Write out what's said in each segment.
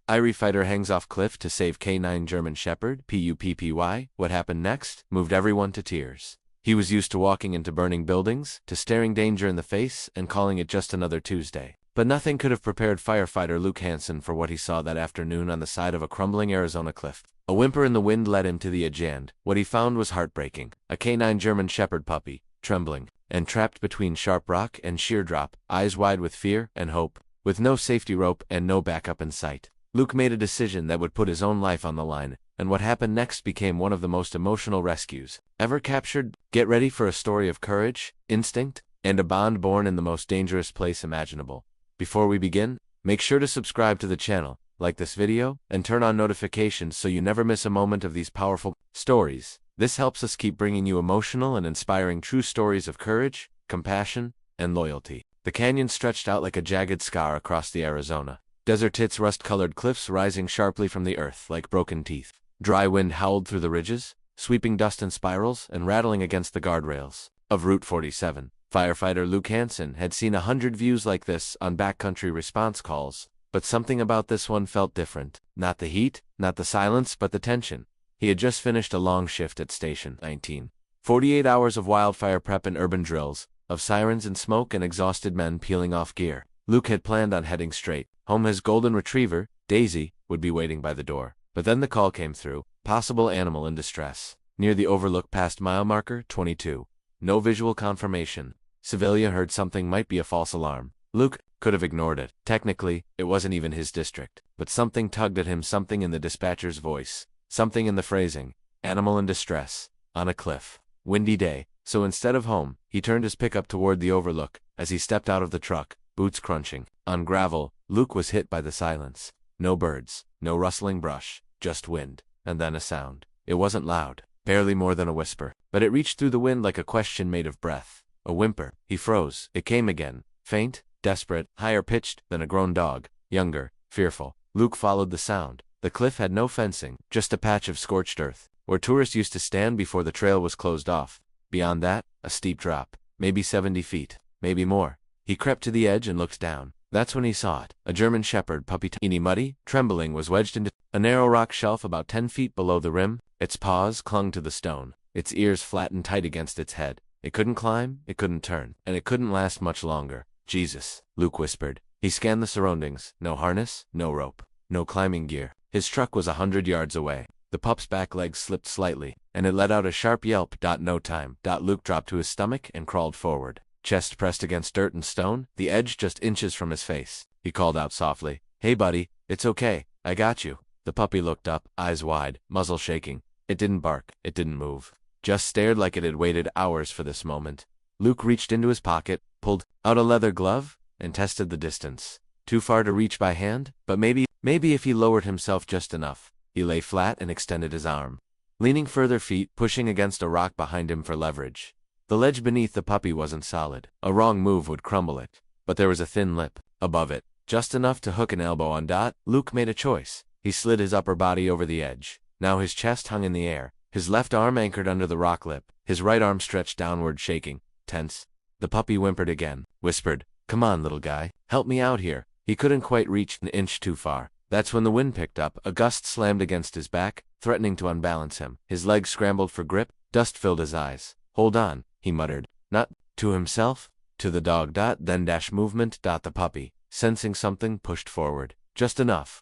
Firefighter hangs off cliff to save K9 German Shepherd, PUPPY. What happened next moved everyone to tears. He was used to walking into burning buildings, to staring danger in the face, and calling it just another Tuesday. But nothing could have prepared firefighter Luke Hansen for what he saw that afternoon on the side of a crumbling Arizona cliff. A whimper in the wind led him to the edge, and what he found was heartbreaking. A K9 German Shepherd puppy, trembling, and trapped between sharp rock and sheer drop, eyes wide with fear and hope, with no safety rope and no backup in sight. Luke made a decision that would put his own life on the line, and what happened next became one of the most emotional rescues ever captured. Get ready for a story of courage, instinct, and a bond born in the most dangerous place imaginable. Before we begin, make sure to subscribe to the channel, like this video, and turn on notifications so you never miss a moment of these powerful stories. This helps us keep bringing you emotional and inspiring true stories of courage, compassion, and loyalty. The canyon stretched out like a jagged scar across the Arizona desert, its rust-colored cliffs rising sharply from the earth like broken teeth. Dry wind howled through the ridges, sweeping dust in spirals and rattling against the guardrails of Route 47. Firefighter Luke Hansen had seen 100 views like this on backcountry response calls, but something about this one felt different. Not the heat, not the silence, but the tension. He had just finished a long shift at Station 19. 48 hours of wildfire prep and urban drills, of sirens and smoke and exhausted men peeling off gear. Luke had planned on heading straight home. His golden retriever, Daisy, would be waiting by the door. But then the call came through. Possible animal in distress. Near the overlook past mile marker 22. No visual confirmation. Civilian heard something might be a false alarm. Luke could have ignored it. Technically, it wasn't even his district. But something tugged at him, something in the dispatcher's voice, something in the phrasing. Animal in distress. On a cliff. Windy day. So instead of home, he turned his pickup toward the overlook. As he stepped out of the truck, boots crunching on gravel, Luke was hit by the silence. No birds, no rustling brush, just wind, and then a sound. It wasn't loud, barely more than a whisper, but it reached through the wind like a question made of breath. A whimper. He froze. It came again, faint, desperate, higher pitched than a grown dog, younger, fearful. Luke followed the sound. The cliff had no fencing, just a patch of scorched earth, where tourists used to stand before the trail was closed off. Beyond that, a steep drop, maybe 70 feet, maybe more. He crept to the edge and looked down. That's when he saw it. A German Shepherd puppy, tiny, muddy, trembling, was wedged into a narrow rock shelf about 10 feet below the rim. Its paws clung to the stone, its ears flattened tight against its head. It couldn't climb, it couldn't turn, and it couldn't last much longer. Jesus, Luke whispered. He scanned the surroundings. No harness, no rope, no climbing gear. His truck was 100 yards away. The pup's back legs slipped slightly, and it let out a sharp yelp. No time. Luke dropped to his stomach and crawled forward. Chest pressed against dirt and stone, the edge just inches from his face. He called out softly, "Hey buddy, it's okay, I got you." The puppy looked up, eyes wide, muzzle shaking. It didn't bark, it didn't move. Just stared like it had waited hours for this moment. Luke reached into his pocket, pulled out a leather glove, and tested the distance. Too far to reach by hand, but maybe if he lowered himself just enough. He lay flat and extended his arm, leaning further, feet pushing against a rock behind him for leverage. The ledge beneath the puppy wasn't solid. A wrong move would crumble it. But there was a thin lip above it, just enough to hook an elbow on. Luke made a choice. He slid his upper body over the edge. Now his chest hung in the air, his left arm anchored under the rock lip, his right arm stretched downward, shaking, tense. The puppy whimpered again, whispered, "Come on, little guy, help me out here." He couldn't quite reach an inch too far. That's when the wind picked up. A gust slammed against his back, threatening to unbalance him. His legs scrambled for grip, dust filled his eyes. "Hold on," he muttered, not to himself, to the dog. Then movement. The puppy, sensing something, pushed forward. Just enough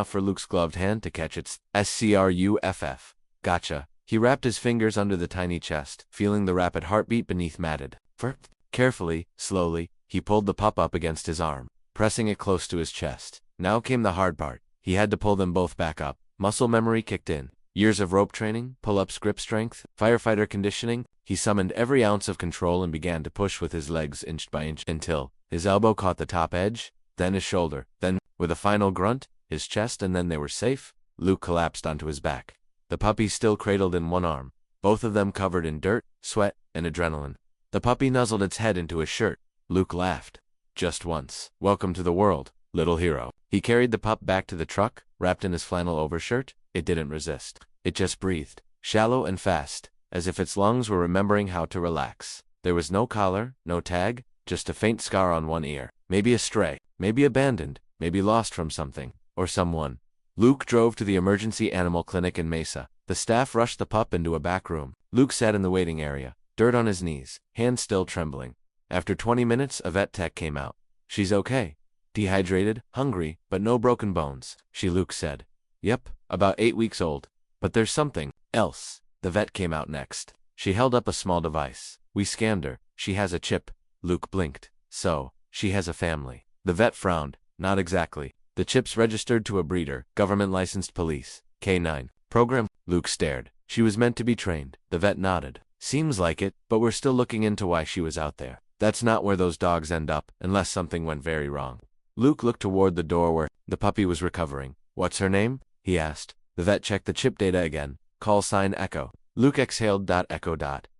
for Luke's gloved hand to catch its scruff. Gotcha. He wrapped his fingers under the tiny chest, feeling the rapid heartbeat beneath matted fur. Carefully, slowly, he pulled the pup up against his arm, pressing it close to his chest. Now came the hard part. He had to pull them both back up. Muscle memory kicked in. Years of rope training, pull-ups, grip strength, firefighter conditioning. He summoned every ounce of control and began to push with his legs inch by inch until his elbow caught the top edge, then his shoulder, then, with a final grunt, his chest, and then they were safe. Luke collapsed onto his back. The puppy still cradled in one arm, both of them covered in dirt, sweat, and adrenaline. The puppy nuzzled its head into his shirt. Luke laughed. Just once. Welcome to the world, little hero. He carried the pup back to the truck, wrapped in his flannel overshirt. It didn't resist. It just breathed, shallow and fast, as if its lungs were remembering how to relax. There was no collar, no tag, just a faint scar on one ear. Maybe a stray, maybe abandoned, maybe lost from something, or someone. Luke drove to the emergency animal clinic in Mesa. The staff rushed the pup into a back room. Luke sat in the waiting area, dirt on his knees, hands still trembling. After 20 minutes, a vet tech came out. "She's okay. Dehydrated, hungry, but no broken bones," Luke said. "Yep, about 8 weeks old. But there's something else." The vet came out next. She held up a small device. "We scanned her. She has a chip." Luke blinked. "So, she has a family." The vet frowned. "Not exactly. The chip's registered to a breeder, government-licensed police, K9 program." Luke stared. "She was meant to be trained." The vet nodded. "Seems like it, but we're still looking into why she was out there. That's not where those dogs end up, unless something went very wrong." Luke looked toward the door where the puppy was recovering. "What's her name?" he asked. The vet checked the chip data again. "Call sign Echo." Luke exhaled. Echo.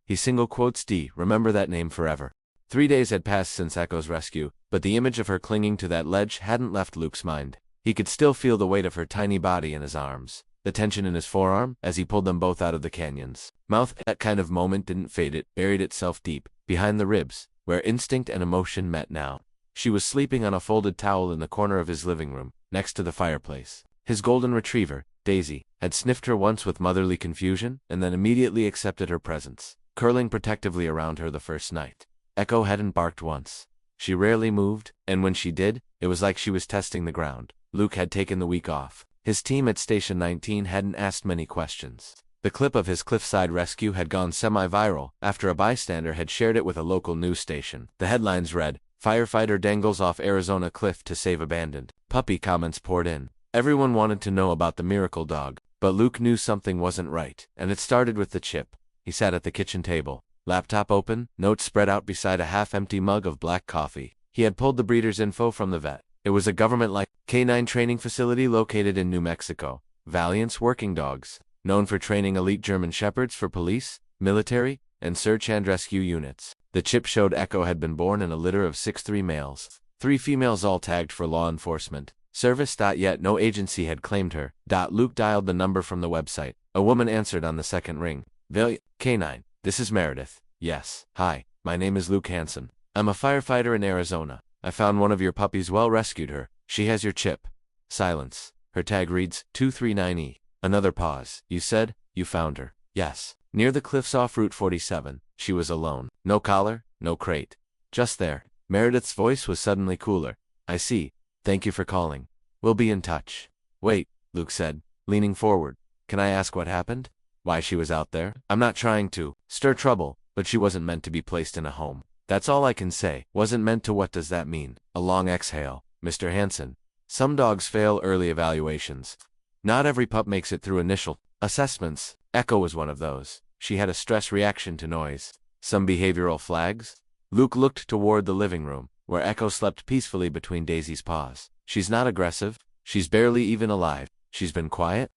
He single quotes D. Remember that name forever. 3 days had passed since Echo's rescue, but the image of her clinging to that ledge hadn't left Luke's mind. He could still feel the weight of her tiny body in his arms, the tension in his forearm as he pulled them both out of the canyon's mouth. That kind of moment didn't fade. It buried itself deep, behind the ribs, where instinct and emotion met now. She was sleeping on a folded towel in the corner of his living room, next to the fireplace. His golden retriever, Daisy, had sniffed her once with motherly confusion and then immediately accepted her presence, curling protectively around her the first night. Echo hadn't barked once. She rarely moved, and when she did, it was like she was testing the ground. Luke had taken the week off. His team at Station 19 hadn't asked many questions. The clip of his cliffside rescue had gone semi-viral after a bystander had shared it with a local news station. The headlines read, "Firefighter dangles off Arizona cliff to save abandoned." Puppy comments poured in. Everyone wanted to know about the miracle dog, but Luke knew something wasn't right, and it started with the chip. He sat at the kitchen table, laptop open, notes spread out beside a half-empty mug of black coffee. He had pulled the breeder's info from the vet. It was a government-like K9 training facility located in New Mexico. Valiant's working dogs, known for training elite German shepherds for police, military, and search and rescue units. The chip showed Echo had been born in a litter of 6 males, 3 females, all tagged for law enforcement service. Yet no agency had claimed her. Luke dialed the number from the website. A woman answered on the second ring. "Valiant, K9, this is Meredith." "Yes. Hi, my name is Luke Hansen. I'm a firefighter in Arizona. I found one of your puppies, well rescued her. She has your chip." Silence. Her tag reads 239E. Another pause. "You said you found her?" "Yes. Near the cliffs off Route 47. She was alone. No collar, no crate. Just there." Meredith's voice was suddenly cooler. "I see. Thank you for calling. We'll be in touch." "Wait," Luke said, leaning forward. "Can I ask what happened? Why she was out there? I'm not trying to stir trouble, but she wasn't meant to be placed in a home. That's all I can say. Wasn't meant to." "What does that mean?" A long exhale. "Mr. Hansen, some dogs fail early evaluations. Not every pup makes it through initial assessments. Echo was one of those. She had a stress reaction to noise. Some behavioral flags?" Luke looked toward the living room, where Echo slept peacefully between Daisy's paws. "She's not aggressive. She's barely even alive. She's been quiet.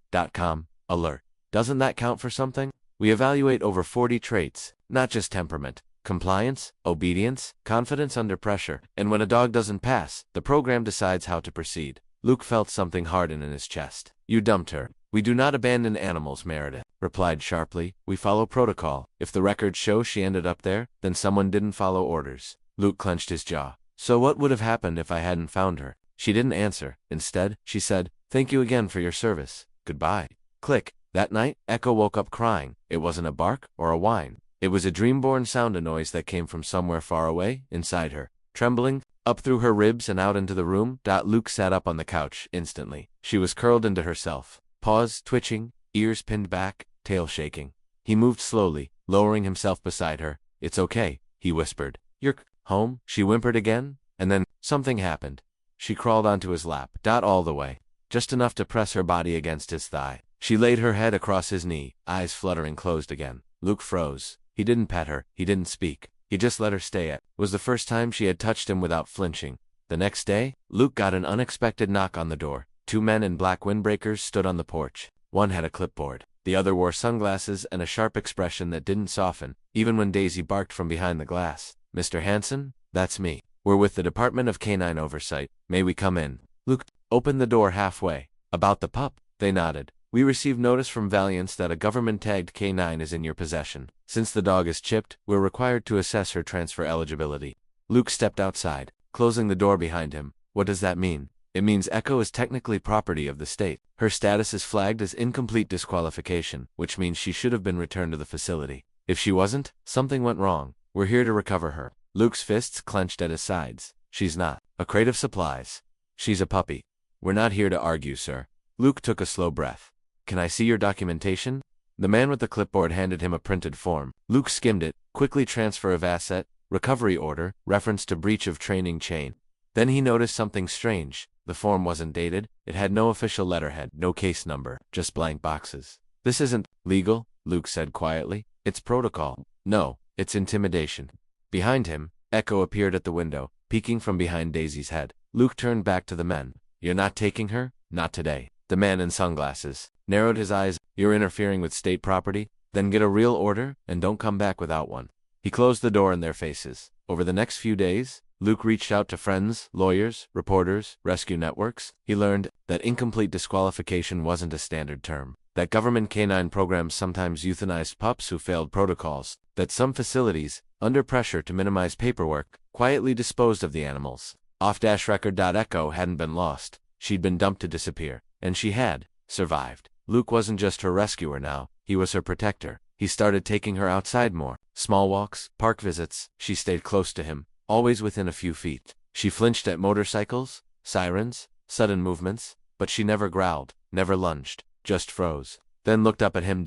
Alert. Doesn't that count for something? We evaluate over 40 traits, not just temperament. Compliance, obedience, confidence under pressure, and when a dog doesn't pass, the program decides how to proceed." Luke felt something harden in his chest. "You dumped her." "We do not abandon animals," Meredith replied sharply. "We follow protocol. If the records show she ended up there, then someone didn't follow orders." Luke clenched his jaw. "So what would have happened if I hadn't found her?" She didn't answer. Instead, she said, "Thank you again for your service. Goodbye." Click. That night, Echo woke up crying. It wasn't a bark or a whine. It was a dream-born sound, a noise that came from somewhere far away, inside her, trembling, up through her ribs and out into the room. Luke sat up on the couch, instantly. She was curled into herself, paws twitching, ears pinned back, tail shaking. He moved slowly, lowering himself beside her. "It's okay," he whispered. "You're home?" She whimpered again, and then something happened. She crawled onto his lap. All the way. Just enough to press her body against his thigh. She laid her head across his knee, eyes fluttering closed again. Luke froze. He didn't pet her, he didn't speak. He just let her stay at. It was the first time she had touched him without flinching. The next day, Luke got an unexpected knock on the door. 2 men in black windbreakers stood on the porch. One had a clipboard. The other wore sunglasses and a sharp expression that didn't soften, even when Daisy barked from behind the glass. "Mr. Hansen, that's me. We're with the Department of Canine Oversight. May we come in?" Luke opened the door halfway. "About the pup?" They nodded. "We received notice from Valiance that a government-tagged K9 is in your possession. Since the dog is chipped, we're required to assess her transfer eligibility." Luke stepped outside, closing the door behind him. "What does that mean?" It means Echo is technically property of the state. Her status is flagged as incomplete disqualification, which means she should have been returned to the facility. If she wasn't, something went wrong. We're here to recover her. Luke's fists clenched at his sides. She's not a crate of supplies. She's a puppy. We're not here to argue, sir. Luke took a slow breath. Can I see your documentation? The man with the clipboard handed him a printed form. Luke skimmed it. Quickly transfer of asset, recovery order, reference to breach of training chain. Then he noticed something strange. The form wasn't dated. It had no official letterhead, no case number, just blank boxes. This isn't legal, Luke said quietly. It's protocol. No, it's intimidation. Behind him, Echo appeared at the window, peeking from behind Daisy's head. Luke turned back to the men. You're not taking her? Not today. The man in sunglasses narrowed his eyes. You're interfering with state property? Then get a real order, and don't come back without one. He closed the door in their faces. Over the next few days, Luke reached out to friends, lawyers, reporters, rescue networks. He learned that incomplete disqualification wasn't a standard term, that government canine programs sometimes euthanized pups who failed protocols, that some facilities, under pressure to minimize paperwork, quietly disposed of the animals. Off-record. Echo hadn't been lost. She'd been dumped to disappear, and she had survived. Luke wasn't just her rescuer now, he was her protector. He started taking her outside more. Small walks, park visits. She stayed close to him, always within a few feet. She flinched at motorcycles, sirens, sudden movements, but she never growled, never lunged, just froze. Then looked up at him.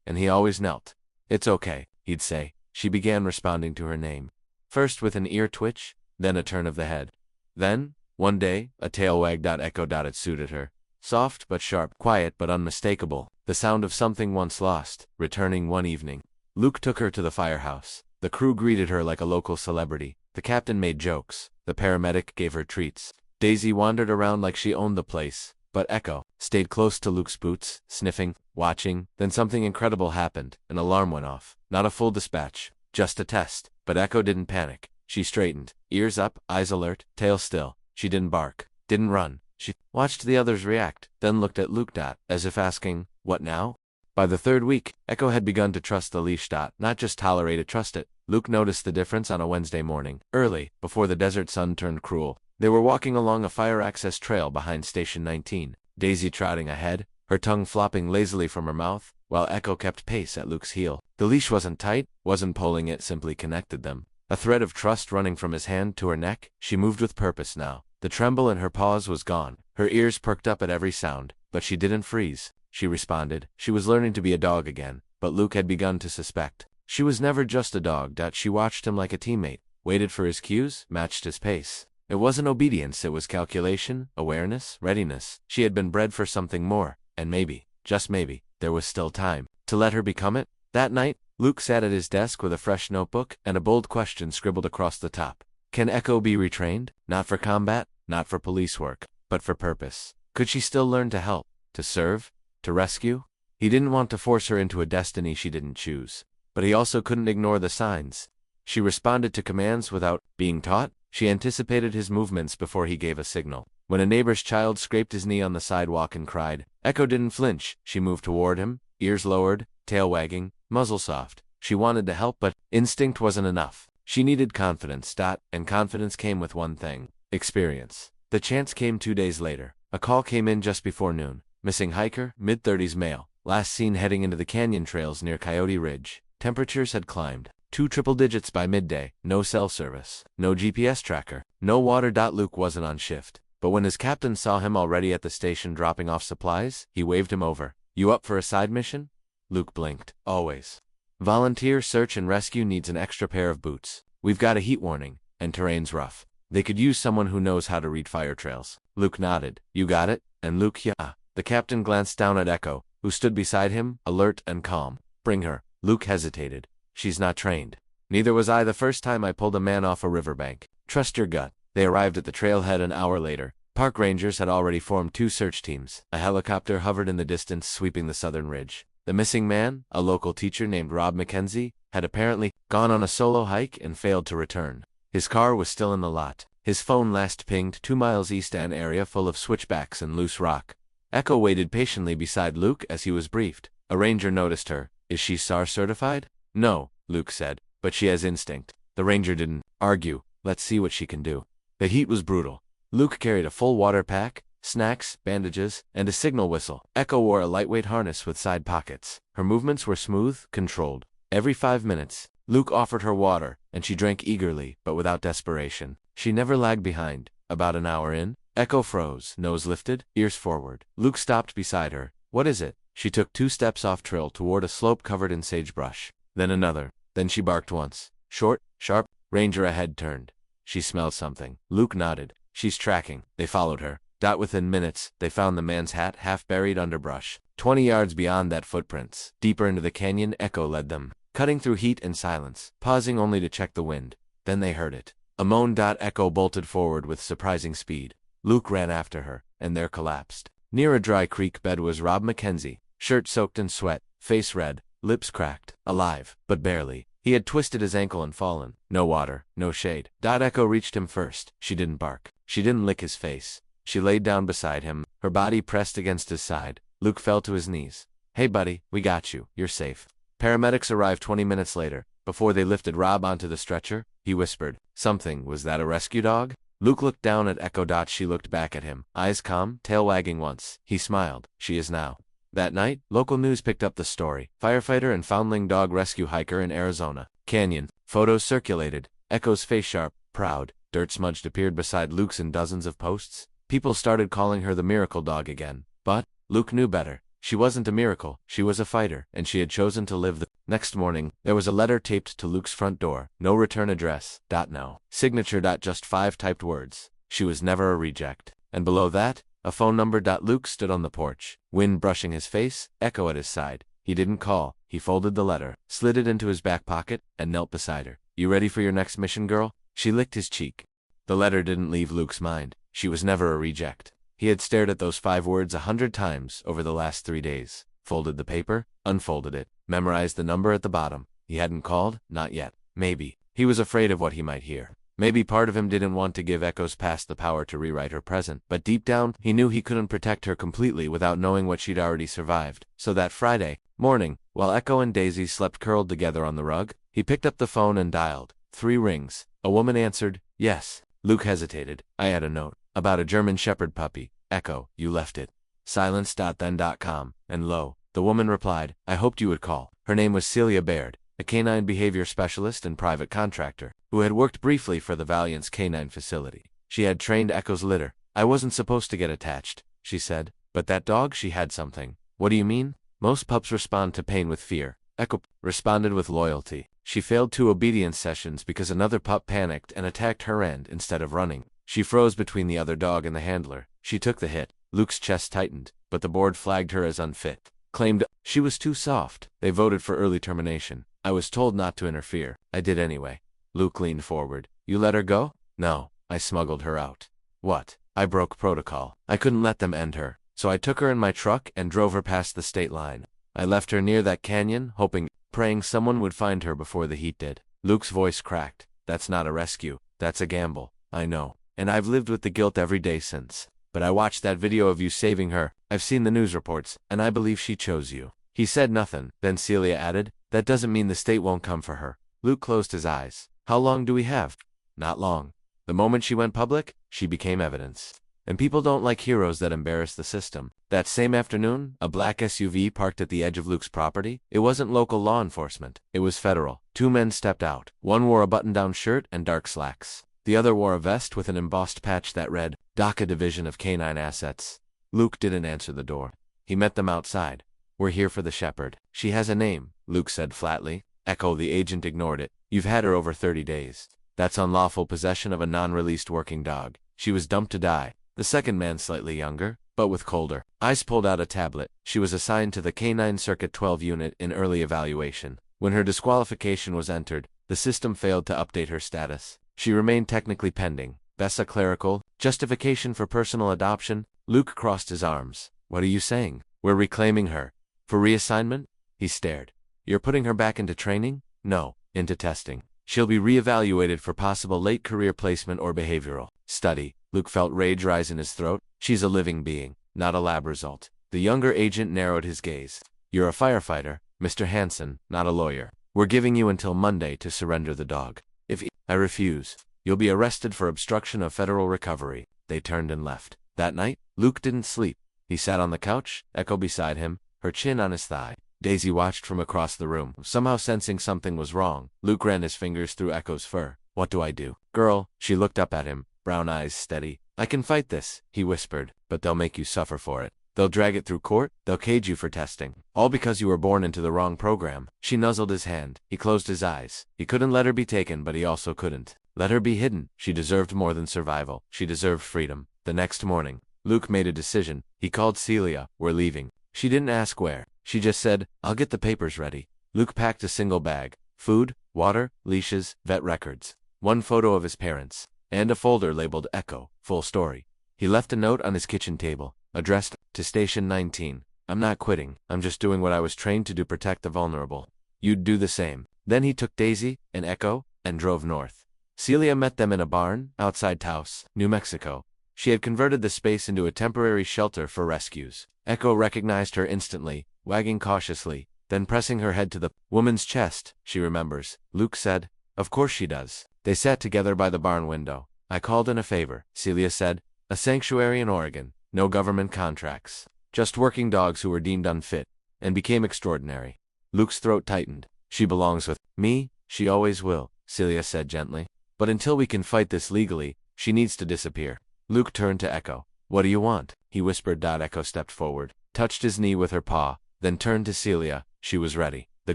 And he always knelt. It's okay, he'd say. She began responding to her name. First with an ear twitch, then a turn of the head. Then, one day, a tail wag. Echo. It suited her. Soft but sharp, quiet but unmistakable, the sound of something once lost, returning one evening. Luke took her to the firehouse. The crew greeted her like a local celebrity. The captain made jokes. The paramedic gave her treats. Daisy wandered around like she owned the place, but Echo stayed close to Luke's boots, sniffing, watching. Then something incredible happened. An alarm went off. Not a full dispatch, just a test. But Echo didn't panic. She straightened, ears up, eyes alert, tail still. She didn't bark, didn't run. She watched the others react, then looked at Luke. As if asking, what now? By the third week, Echo had begun to trust the leash. Not just tolerate it, trust it. Luke noticed the difference on a Wednesday morning, early, before the desert sun turned cruel. They were walking along a fire access trail behind Station 19, Daisy trotting ahead, her tongue flopping lazily from her mouth, while Echo kept pace at Luke's heel. The leash wasn't tight, wasn't pulling it, simply connected them. A thread of trust running from his hand to her neck. She moved with purpose now. The tremble in her paws was gone. Her ears perked up at every sound, but she didn't freeze. She responded. She was learning to be a dog again, but Luke had begun to suspect. She was never just a dog. She watched him like a teammate, waited for his cues, matched his pace. It wasn't obedience, it was calculation, awareness, readiness. She had been bred for something more, and maybe, just maybe, there was still time to let her become it. That night, Luke sat at his desk with a fresh notebook and a bold question scribbled across the top. Can Echo be retrained? Not for combat, not for police work, but for purpose. Could she still learn to help, to serve, to rescue? He didn't want to force her into a destiny she didn't choose, but he also couldn't ignore the signs. She responded to commands without being taught. She anticipated his movements before he gave a signal. When a neighbor's child scraped his knee on the sidewalk and cried, Echo didn't flinch. She moved toward him, ears lowered, tail wagging, muzzle soft. She wanted to help, but instinct wasn't enough. She needed confidence. And confidence came with one thing: experience. The chance came 2 days later. A call came in just before noon. Missing hiker, mid-30s male. Last seen heading into the canyon trails near Coyote Ridge. Temperatures had climbed 2 triple digits by midday. No cell service. No GPS tracker. No water. Luke wasn't on shift, but when his captain saw him already at the station dropping off supplies, he waved him over. You up for a side mission? Luke blinked. Always. Volunteer search and rescue needs an extra pair of boots. We've got a heat warning, and terrain's rough. They could use someone who knows how to read fire trails. Luke nodded. You got it? And Luke, yeah. The captain glanced down at Echo, who stood beside him, alert and calm. Bring her. Luke hesitated. She's not trained. Neither was I the first time I pulled a man off a riverbank. Trust your gut. They arrived at the trailhead an hour later. Park rangers had already formed 2 search teams. A helicopter hovered in the distance, sweeping the southern ridge. The missing man, a local teacher named Rob McKenzie, had apparently gone on a solo hike and failed to return. His car was still in the lot. His phone last pinged 2 miles east, an area full of switchbacks and loose rock. Echo waited patiently beside Luke as he was briefed. A ranger noticed her. Is she SAR certified? No, Luke said, but she has instinct. The ranger didn't argue. Let's see what she can do. The heat was brutal. Luke carried a full water pack, snacks, bandages, and a signal whistle. Echo wore a lightweight harness with side pockets. Her movements were smooth, controlled. Every 5 minutes, Luke offered her water, and she drank eagerly, but without desperation. She never lagged behind. About an hour in, Echo froze, nose lifted, ears forward. Luke stopped beside her. "What is it?" She took 2 steps off trail toward a slope covered in sagebrush. Then another. Then she barked once. Short, sharp. Ranger ahead turned. She smelled something. Luke nodded. "She's tracking." They followed her. Within minutes, they found the man's hat half buried underbrush. 20 yards beyond that footprints. Deeper into the canyon, Echo led them, cutting through heat and silence, pausing only to check the wind. Then they heard it. A moan. Echo bolted forward with surprising speed. Luke ran after her, and there collapsed. Near a dry creek bed was Rob Mackenzie, shirt soaked in sweat, face red, lips cracked, alive, but barely. He had twisted his ankle and fallen. No water, no shade. Echo reached him first. She didn't bark. She didn't lick his face. She laid down beside him, her body pressed against his side. Luke fell to his knees. "Hey buddy, we got you. You're safe." Paramedics arrived 20 minutes later. Before they lifted Rob onto the stretcher, he whispered, "Something. Was that a rescue dog?" Luke looked down at Echo. She looked back at him, eyes calm, tail wagging once. He smiled. "She is now." That night, local news picked up the story. Firefighter and foundling dog rescue hiker in Arizona Canyon. Photos circulated. Echo's face sharp, proud, dirt smudged appeared beside Luke's in dozens of posts. People started calling her the miracle dog again. But Luke knew better. She wasn't a miracle. She was a fighter, and she had chosen to live. The next morning, there was a letter taped to Luke's front door. No return address. No signature. Just 5 typed words. She was never a reject. And below that, a phone number. Luke stood on the porch, wind brushing his face, Echo at his side. He didn't call. He folded the letter, slid it into his back pocket, and knelt beside her. "You ready for your next mission, girl?" She licked his cheek. The letter didn't leave Luke's mind. She was never a reject. He had stared at those 5 words 100 times over the last 3 days. Folded the paper, unfolded it, memorized the number at the bottom. He hadn't called, not yet. Maybe. He was afraid of what he might hear. Maybe part of him didn't want to give Echo's past the power to rewrite her present, but deep down, he knew he couldn't protect her completely without knowing what she'd already survived. So that Friday morning, while Echo and Daisy slept curled together on the rug, he picked up the phone and dialed. 3 rings. A woman answered. "Yes." Luke hesitated. "I had a note. About a German Shepherd puppy." "Echo, you left it." Silence. Then.com. And lo, the woman replied, "I hoped you would call." Her name was Celia Baird, a canine behavior specialist and private contractor, who had worked briefly for the Valiant's canine facility. She had trained Echo's litter. "I wasn't supposed to get attached," she said, "but that dog, she had something." "What do you mean?" "Most pups respond to pain with fear. Echo responded with loyalty. She failed 2 obedience sessions because another pup panicked and attacked her end instead of running. She froze between the other dog and the handler. She took the hit." Luke's chest tightened, but the board flagged her as unfit. Claimed she was too soft. They voted for early termination. "I was told not to interfere. I did anyway." Luke leaned forward. "You let her go?" "No, I smuggled her out." "What?" "I broke protocol. I couldn't let them end her. So I took her in my truck and drove her past the state line. I left her near that canyon, hoping, praying someone would find her before the heat did." Luke's voice cracked. "That's not a rescue. That's a gamble." "I know. And I've lived with the guilt every day since. But I watched that video of you saving her. I've seen the news reports, and I believe she chose you." He said nothing. Then Celia added, "That doesn't mean the state won't come for her." Luke closed his eyes. "How long do we have?" "Not long. The moment she went public, she became evidence. And people don't like heroes that embarrass the system." That same afternoon, a black SUV parked at the edge of Luke's property. It wasn't local law enforcement. It was federal. 2 men stepped out. One wore a button-down shirt and dark slacks. The other wore a vest with an embossed patch that read, "DACA Division of Canine Assets." Luke didn't answer the door. He met them outside. "We're here for the shepherd. She has a name," Luke said flatly. Echo, the agent, ignored it. "You've had her over 30 days. That's unlawful possession of a non-released working dog. She was dumped to die." The second man, slightly younger, but with colder eyes, pulled out a tablet. "She was assigned to the Canine Circuit 12 unit in early evaluation. When her disqualification was entered, the system failed to update her status. She remained technically pending. Bessa clerical, justification for personal adoption." Luke crossed his arms. "What are you saying?" "We're reclaiming her. For reassignment?" He stared. "You're putting her back into training?" "No, into testing. She'll be reevaluated for possible late career placement or behavioral study." Luke felt rage rise in his throat. "She's a living being, not a lab result." The younger agent narrowed his gaze. "You're a firefighter, Mr. Hansen, not a lawyer. We're giving you until Monday to surrender the dog. If I refuse, you'll be arrested for obstruction of federal recovery." They turned and left. That night, Luke didn't sleep. He sat on the couch, Echo beside him, her chin on his thigh. Daisy watched from across the room, somehow sensing something was wrong. Luke ran his fingers through Echo's fur. What do I do? Girl, she looked up at him, brown eyes steady. I can fight this, he whispered, but they'll make you suffer for it. They'll drag it through court, they'll cage you for testing. All because you were born into the wrong program. She nuzzled his hand. He closed his eyes. He couldn't let her be taken, but he also couldn't let her be hidden. She deserved more than survival. She deserved freedom. The next morning, Luke made a decision. He called Celia. We're leaving. She didn't ask where. She just said, I'll get the papers ready. Luke packed a single bag. Food, water, leashes, vet records. One photo of his parents. And a folder labeled Echo, full story. He left a note on his kitchen table, addressed to Station 19. I'm not quitting. I'm just doing what I was trained to do, protect the vulnerable. You'd do the same. Then he took Daisy and Echo and drove north. Celia met them in a barn outside Taos, New Mexico. She had converted the space into a temporary shelter for rescues. Echo recognized her instantly, wagging cautiously, then pressing her head to the woman's chest. She remembers. Luke said, Of course she does. They sat together by the barn window. I called in a favor, Celia said. A sanctuary in Oregon. No government contracts. Just working dogs who were deemed unfit, and became extraordinary. Luke's throat tightened. She belongs with me, she always will, Celia said gently. But until we can fight this legally, she needs to disappear. Luke turned to Echo. What do you want? He whispered. Echo stepped forward, touched his knee with her paw, then turned to Celia. She was ready. The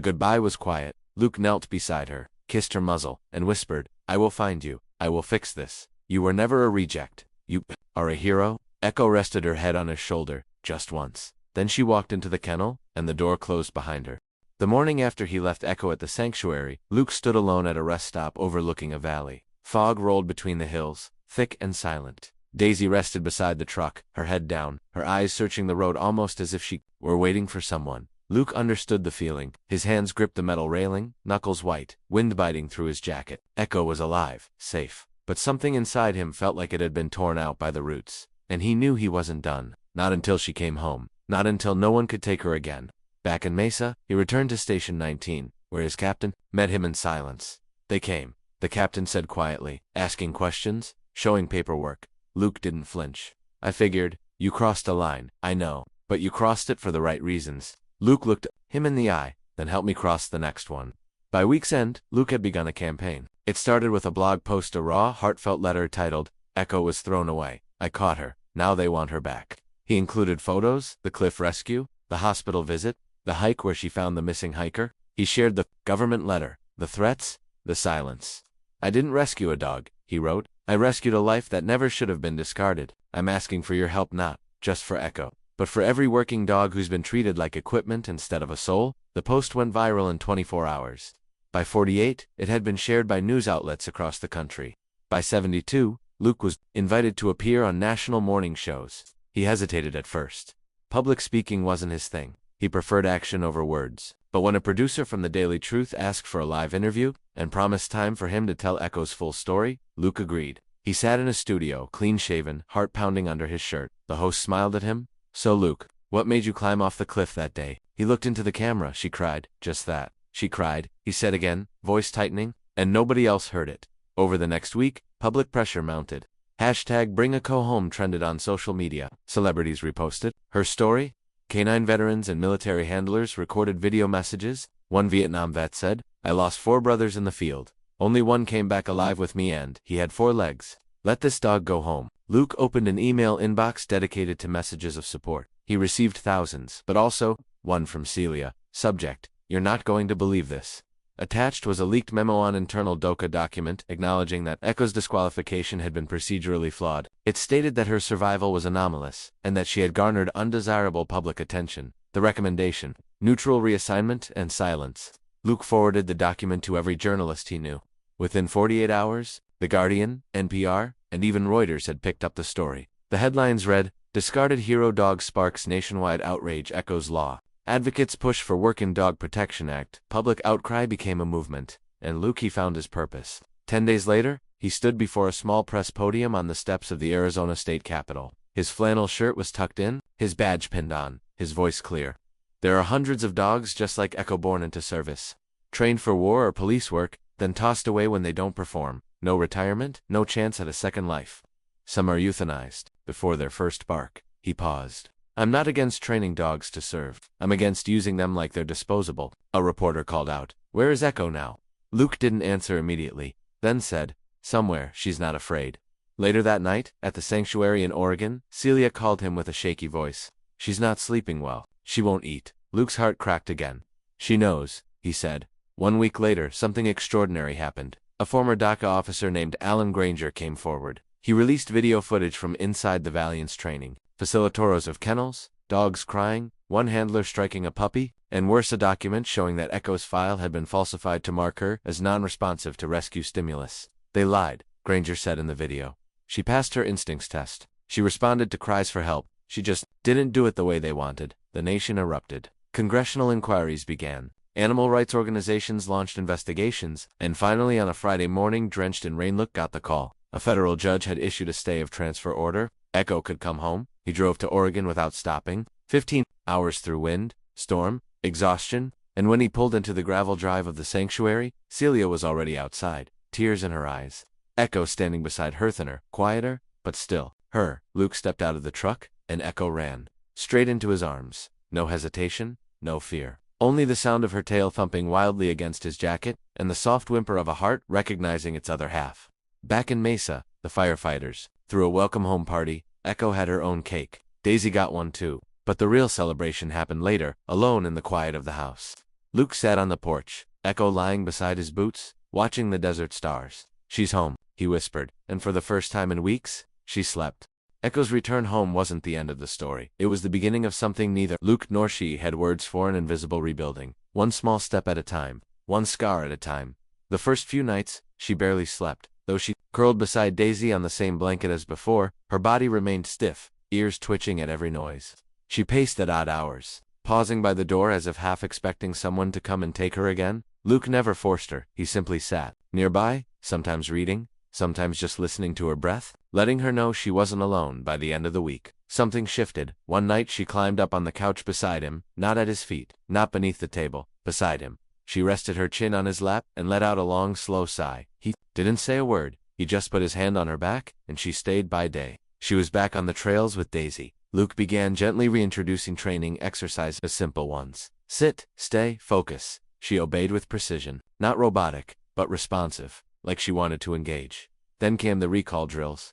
goodbye was quiet. Luke knelt beside her, kissed her muzzle, and whispered, I will find you. I will fix this. You were never a reject. You are a hero. Echo rested her head on his shoulder, just once. Then she walked into the kennel, and the door closed behind her. The morning after he left Echo at the sanctuary, Luke stood alone at a rest stop overlooking a valley. Fog rolled between the hills, thick and silent. Daisy rested beside the truck, her head down, her eyes searching the road almost as if she were waiting for someone. Luke understood the feeling. His hands gripped the metal railing, knuckles white, wind biting through his jacket. Echo was alive, safe. But something inside him felt like it had been torn out by the roots. And he knew he wasn't done. Not until she came home. Not until no one could take her again. Back in Mesa, he returned to Station 19, where his captain met him in silence. They came, the captain said quietly, asking questions, showing paperwork. Luke didn't flinch. I figured, you crossed a line, I know, but you crossed it for the right reasons. Luke looked him in the eye, then helped me cross the next one. By week's end, Luke had begun a campaign. It started with a blog post, a raw, heartfelt letter titled, Echo was thrown away. I caught her. Now they want her back. He included photos, the cliff rescue, the hospital visit, the hike where she found the missing hiker. He shared the government letter, the threats, the silence. I didn't rescue a dog, he wrote. I rescued a life that never should have been discarded. I'm asking for your help, not just for Echo, but for every working dog who's been treated like equipment instead of a soul. The post went viral in 24 hours. By 48, it had been shared by news outlets across the country. By 72, Luke was invited to appear on national morning shows. He hesitated at first. Public speaking wasn't his thing. He preferred action over words. But when a producer from the Daily Truth asked for a live interview and promised time for him to tell Echo's full story, Luke agreed. He sat in a studio, clean-shaven, heart pounding under his shirt. The host smiled at him. So Luke, what made you climb off the cliff that day? He looked into the camera. She cried. Just that. She cried, he said again, voice tightening, and nobody else heard it. Over the next week, public pressure mounted. Hashtag Bring Echo Home trended on social media. Celebrities reposted her story. Canine veterans and military handlers recorded video messages. One Vietnam vet said, I lost 4 brothers in the field. Only one came back alive with me and he had 4 legs. Let this dog go home. Luke opened an email inbox dedicated to messages of support. He received thousands, but also one from Celia. Subject, you're not going to believe this. Attached was a leaked memo on internal DOCA document acknowledging that Echo's disqualification had been procedurally flawed. It stated that her survival was anomalous, and that she had garnered undesirable public attention. The recommendation, neutral reassignment and silence. Luke forwarded the document to every journalist he knew. Within 48 hours, The Guardian, NPR, and even Reuters had picked up the story. The headlines read, Discarded hero dog sparks nationwide outrage, Echo's law. Advocates push for Working Dog Protection Act. Public outcry became a movement, and Luke found his purpose. 10 days later, he stood before a small press podium on the steps of the Arizona State Capitol. His flannel shirt was tucked in, his badge pinned on, his voice clear. There are hundreds of dogs just like Echo born into service. Trained for war or police work, then tossed away when they don't perform. No retirement, no chance at a second life. Some are euthanized before their first bark. He paused. I'm not against training dogs to serve. I'm against using them like they're disposable. A reporter called out. Where is Echo now? Luke didn't answer immediately, then said, somewhere, she's not afraid. Later that night, at the sanctuary in Oregon, Celia called him with a shaky voice. She's not sleeping well. She won't eat. Luke's heart cracked again. She knows, he said. 1 week later, something extraordinary happened. A former DACA officer named Alan Granger came forward. He released video footage from inside the Valiant's training. Facilitors of kennels, dogs crying, one handler striking a puppy, and worse, a document showing that Echo's file had been falsified to mark her as non-responsive to rescue stimulus. They lied, Granger said in the video. She passed her instincts test. She responded to cries for help. She just didn't do it the way they wanted. The nation erupted. Congressional inquiries began. Animal rights organizations launched investigations, and finally on a Friday morning drenched in rain, Luke got the call. A federal judge had issued a stay of transfer order. Echo could come home. He drove to Oregon without stopping. 15 hours through wind, storm, exhaustion, and when he pulled into the gravel drive of the sanctuary, Celia was already outside, tears in her eyes. Echo standing beside her, thinner, quieter, but still, her. Luke stepped out of the truck, and Echo ran. Straight into his arms. No hesitation, no fear. Only the sound of her tail thumping wildly against his jacket, and the soft whimper of a heart recognizing its other half. Back in Mesa, the firefighters threw a welcome home party. Echo had her own cake. Daisy got one too. But the real celebration happened later, alone in the quiet of the house. Luke sat on the porch, Echo lying beside his boots, watching the desert stars. She's home, he whispered, and for the first time in weeks, she slept. Echo's return home wasn't the end of the story. It was the beginning of something neither Luke nor she had words for, an invisible rebuilding. One small step at a time, one scar at a time. The first few nights, she barely slept. Though she curled beside Daisy on the same blanket as before, her body remained stiff, ears twitching at every noise. She paced at odd hours, pausing by the door as if half expecting someone to come and take her again. Luke never forced her, he simply sat nearby, sometimes reading, sometimes just listening to her breath, letting her know she wasn't alone. By the end of the week, something shifted. One night she climbed up on the couch beside him, not at his feet, not beneath the table, beside him. She rested her chin on his lap and let out a long, slow sigh. He didn't say a word. He just put his hand on her back, and she stayed by day. She was back on the trails with Daisy. Luke began gently reintroducing training exercises, simple ones. Sit, stay, focus. She obeyed with precision, not robotic, but responsive, like she wanted to engage. Then came the recall drills.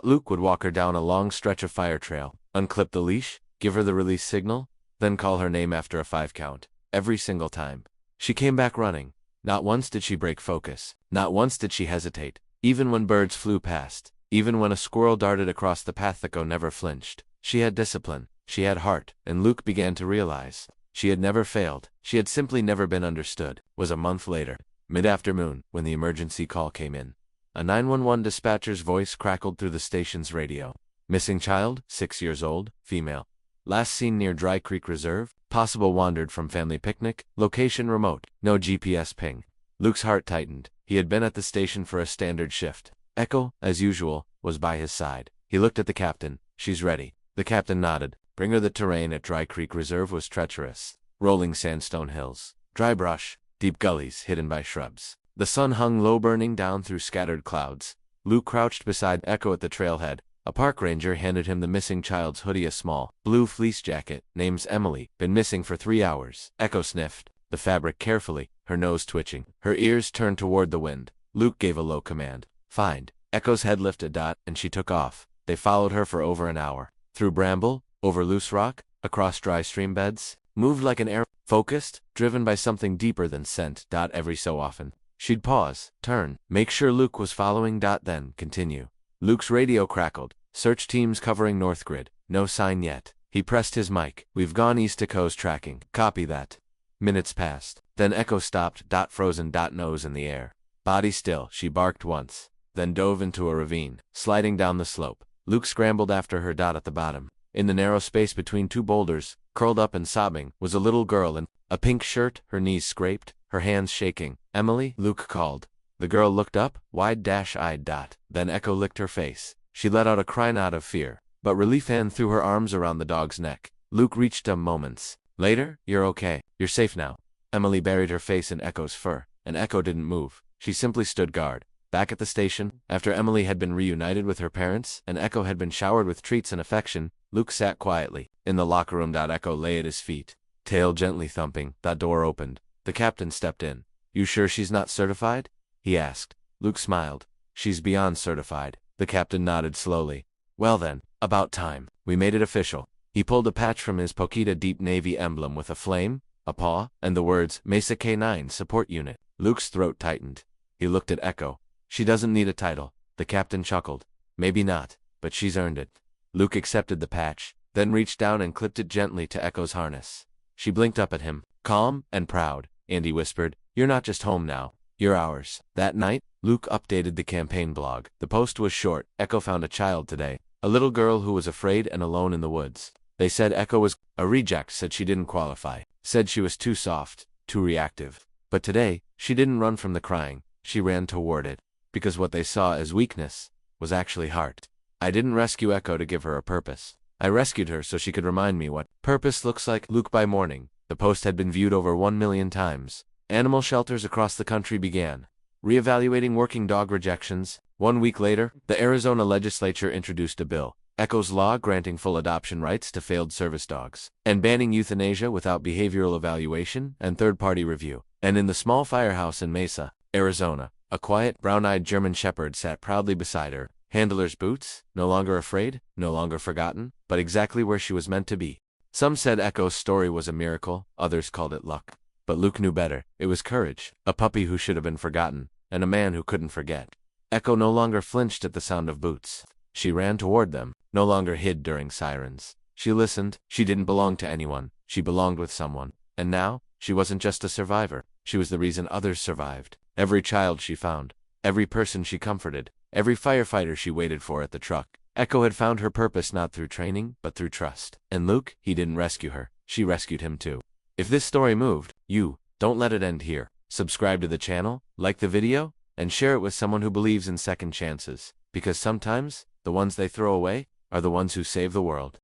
Luke would walk her down a long stretch of fire trail, unclip the leash, give her the release signal, then call her name after a 5 count, every single time. She came back running. Not once did she break focus. Not once did she hesitate. Even when birds flew past, even when a squirrel darted across the path, Echo never flinched. She had discipline. She had heart. And Luke began to realize she had never failed. She had simply never been understood. Was a month later, mid-afternoon, when the emergency call came in. A 911 dispatcher's voice crackled through the station's radio. Missing child, 6 years old, female. Last seen near Dry Creek Reserve. Possible wandered from family picnic. Location remote. No GPS ping. Luke's heart tightened. He had been at the station for a standard shift. Echo, as usual, was by his side. He looked at the captain. She's ready. The captain nodded. Bring her. The terrain at Dry Creek Reserve was treacherous. Rolling sandstone hills. Dry brush. Deep gullies hidden by shrubs. The sun hung low, burning down through scattered clouds. Luke crouched beside Echo at the trailhead. A park ranger handed him the missing child's hoodie, a small, blue fleece jacket. Name's Emily. Been missing for 3 hours. Echo sniffed the fabric carefully, her nose twitching, her ears turned toward the wind. Luke gave a low command. Find. Echo's head lifted, and she took off. They followed her for over an hour. Through bramble, over loose rock, across dry stream beds, moved like an arrow, focused, driven by something deeper than scent. Every so often, she'd pause, turn, make sure Luke was following. Then continue. Luke's radio crackled. Search teams covering North Grid. No sign yet. He pressed his mic. We've gone east. Echo's tracking. Copy that. Minutes passed. Then Echo stopped. Frozen. Nose in the air. Body still. She barked once, then dove into a ravine, sliding down the slope. Luke scrambled after her. At the bottom, in the narrow space between 2 boulders, curled up and sobbing, was a little girl in a pink shirt, her knees scraped, her hands shaking. Emily, Luke called. The girl looked up, wide-eyed. Then Echo licked her face. She let out a cry, not of fear, but relief, and threw her arms around the dog's neck. Luke reached him moments later. You're okay. You're safe now. Emily buried her face in Echo's fur, and Echo didn't move. She simply stood guard. Back at the station, after Emily had been reunited with her parents and Echo had been showered with treats and affection, Luke sat quietly in the locker room. Echo lay at his feet, tail gently thumping. That door opened. The captain stepped in. "You sure she's not certified?" he asked. Luke smiled. "She's beyond certified." The captain nodded slowly. "Well then, about time. We made it official." He pulled a patch from his Pokita Deep Navy emblem with a flame, a paw, and the words, Mesa K9 Support Unit. Luke's throat tightened. He looked at Echo. "She doesn't need a title." The captain chuckled. "Maybe not, but she's earned it." Luke accepted the patch, then reached down and clipped it gently to Echo's harness. She blinked up at him, calm and proud, and he whispered, "You're not just home now. You're ours." That night, Luke updated the campaign blog. The post was short. "Echo found a child today. A little girl who was afraid and alone in the woods. They said Echo was a reject, said she didn't qualify, said she was too soft, too reactive. But today, she didn't run from the crying. She ran toward it. Because what they saw as weakness was actually heart. I didn't rescue Echo to give her a purpose. I rescued her so she could remind me what purpose looks like." Luke, by morning, the post had been viewed over 1 million times. Animal shelters across the country began reevaluating working dog rejections. 1 week later, the Arizona legislature introduced a bill, Echo's Law, granting full adoption rights to failed service dogs, and banning euthanasia without behavioral evaluation and third-party review. And in the small firehouse in Mesa, Arizona, a quiet, brown-eyed German shepherd sat proudly beside her, handler's boots, no longer afraid, no longer forgotten, but exactly where she was meant to be. Some said Echo's story was a miracle, others called it luck. But Luke knew better. It was courage, a puppy who should have been forgotten, and a man who couldn't forget. Echo no longer flinched at the sound of boots. She ran toward them, no longer hid during sirens. She listened. She didn't belong to anyone. She belonged with someone. And now, she wasn't just a survivor. She was the reason others survived. Every child she found, every person she comforted, every firefighter she waited for at the truck. Echo had found her purpose not through training, but through trust. And Luke, he didn't rescue her. She rescued him too. If this story moved you, don't let it end here. Subscribe to the channel, like the video, and share it with someone who believes in second chances. Because sometimes, the ones they throw away are the ones who save the world.